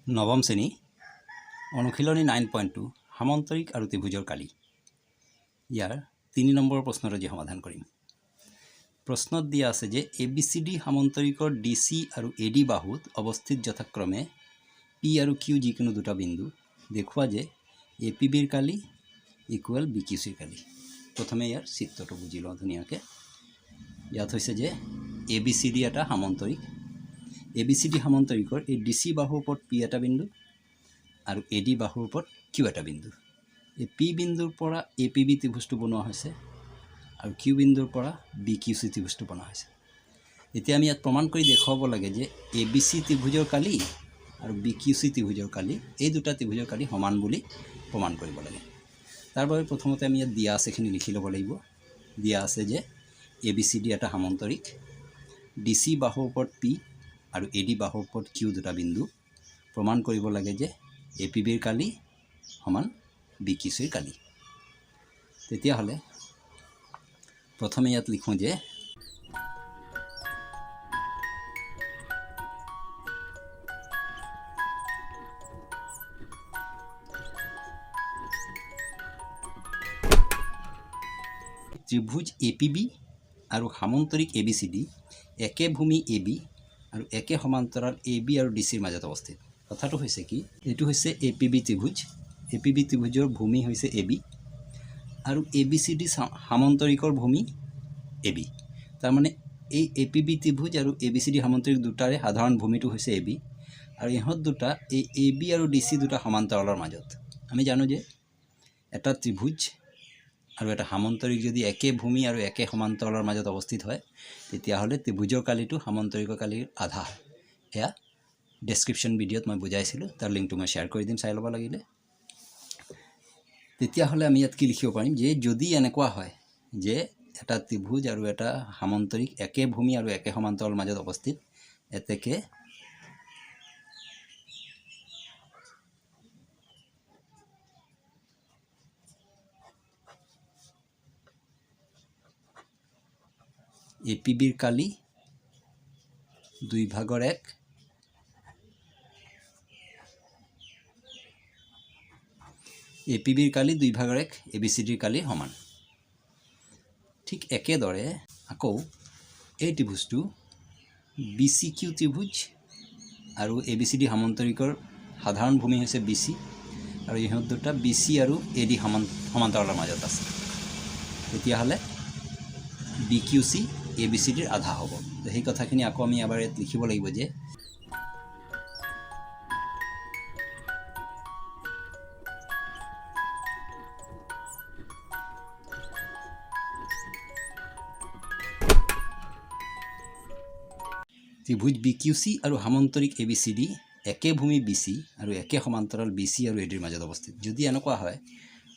নৱম শ্ৰেণী অনুশীলনী 9.2 সামন্তৰিক আৰু ত্ৰিভুজৰ কালি ইয়াৰ 3 নম্বৰ প্ৰশ্নৰ আজি সমাধান কৰিম। প্ৰশ্নত দিয়া আছে যে ABCD সামন্তৰিকৰ DC আৰু AD বাহুত অৱস্থিত যথাক্ৰমে P আৰু Q যিকোনো দুটা বিন্দু দেখুৱা যে APBৰ কালি ইকুৱেল BQCৰ কালি। প্ৰথমে ইয়াৰ চিত্ৰটো বুজি লওঁ ধুনীয়াকৈ। ইয়াত হৈছে যে ABCD এটা সামন্তৰিক। ABCD সামন্তৰিকৰ এই DC বাহুৰ ওপৰত P এটা বিন্দু আৰু AD বাহুৰ ওপৰত Q এটা বিন্দু। এই P বিন্দুৰ পৰা APB ত্ৰিভুজটো বনোৱা হৈছে আৰু Q বিন্দুৰ পৰা BQC ত্ৰিভুজটো বনোৱা হৈছে। এতিয়া আমি ইয়াত প্ৰমাণ কৰি দেখুৱাব লাগে যে ABC ত্ৰিভুজৰ কালি আৰু BQC ত্ৰিভুজৰ কালি এই দুটা ত্ৰিভুজৰ কালি সমান বুলি প্ৰমাণ কৰিব লাগে। তাৰ বাবে প্ৰথমতে আমি ইয়াত দিয়া আছে খিনি লিখি ল'ব লাগিব। দিয়া আছে যে ABCD এটা সামন্তৰিক, DC বাহুৰ ওপৰত P আৰু AD বাহুৰ ওপৰত Q দুটা বিন্দু। প্ৰমাণ কৰিব লাগে যে APBৰ কালি সমান BQCৰ কালি। তেতিয়াহ'লে প্ৰথমে ইয়াত লিখোঁ যে ত্ৰিভুজ APB আৰু সামন্তৰিক ABCD একে ভূমি AB আৰু একে সমান্তৰাল AB আৰু DCৰ মাজত অৱস্থিত। কথাটো হৈছে কি, এইটো হৈছে APB ত্ৰিভুজ। APB ত্ৰিভুজৰ ভূমি হৈছে AB আৰু ABCD সামন্তৰিকৰ ভূমি AB। তাৰমানে এই APB ত্ৰিভুজ আৰু ABCD সামন্তৰিক দুটাৰে সাধাৰণ ভূমিটো হৈছে AB আৰু ইহঁত দুটা এই AB আৰু DC দুটা সমান্তৰালৰ মাজত। আমি জানো যে এটা ত্ৰিভুজ আৰু এটা সামন্তৰিক যদি একে ভূমি আৰু একে সমান্তৰালৰ মাজত অৱস্থিত হয় তেতিয়াহ'লে ত্ৰিভুজৰ কালিটো সামন্তৰিকৰ কালিৰ আধা হয়। এয়া ডেছক্ৰিপশ্যন ভিডিঅ'ত মই বুজাইছিলোঁ, তাৰ লিংকটো মই শ্বেয়াৰ কৰি দিম, চাই ল'ব লাগিলে। তেতিয়াহ'লে আমি ইয়াত কি লিখিব পাৰিম যে যদি এনেকুৱা হয় যে এটা ত্ৰিভুজ আৰু এটা সামন্তৰিক একে ভূমি আৰু একে সমান্তৰালৰ মাজত অৱস্থিত, এতেকে APBৰ কালি 2/1 APBৰ কালি 2/1 ABCDৰ কালি সমান। ঠিক একেদৰে আকৌ এই ত্ৰিভুজটো BCQ ত্ৰিভুজ আৰু ABCD সামন্তৰিকৰ সাধাৰণ ভূমি হৈছে BC আৰু ইহঁত দুটা BC আৰু AD সমান্তৰালৰ মাজত আছে। তেতিয়াহ'লে BQC ABCDৰ আধা হ'ব। সেই কথাখিনি আকৌ আমি এবাৰ ইয়াত লিখিব লাগিব যে ত্ৰিভুজ BQC আৰু সামন্তৰিক ABCD একে ভূমি BC আৰু একে সমান্তৰাল BC আৰু ADৰ মাজত অৱস্থিত। যদি এনেকুৱা হয়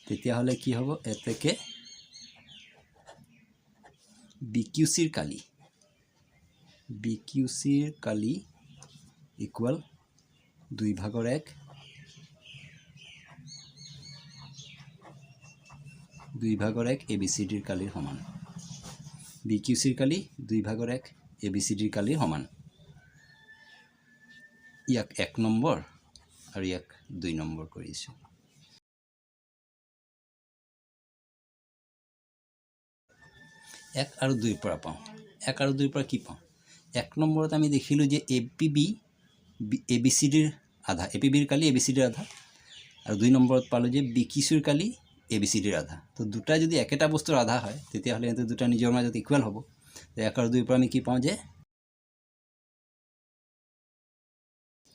তেতিয়াহ'লে কি হ'ব, এতেকে BQCৰ কালি ইকুৱেল 2/1 ABCDৰ কালিৰ সমান। BQCৰ কালি 2/1 ABCDৰ কালিৰ সমান। ইয়াক 1 নম্বৰ আৰু ইয়াক 2 নম্বৰ কৰিছোঁ। 1 আৰু 2ৰ পৰা পাওঁ। 1 আৰু 2ৰ পৰা কি পাওঁ? 1 নম্বৰত আমি দেখিলোঁ যে APB ABCDৰ আধা, APBৰ কালি ABCDৰ আধা, আৰু 2 নম্বৰত পালোঁ যে BQCৰ কালি ABCDৰ আধা। তো দুটা যদি একেটা বস্তুৰ আধা হয় তেতিয়াহ'লে সিহঁতে দুটা নিজৰ মাজত ইকুৱেল হ'ব। 1 আৰু 2ৰ পৰা আমি কি পাওঁ যে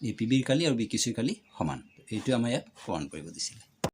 APBৰ কালি আৰু BQCৰ কালি সমান। এইটো আমাৰ ইয়াত প্ৰমাণ কৰিব দিছিলে।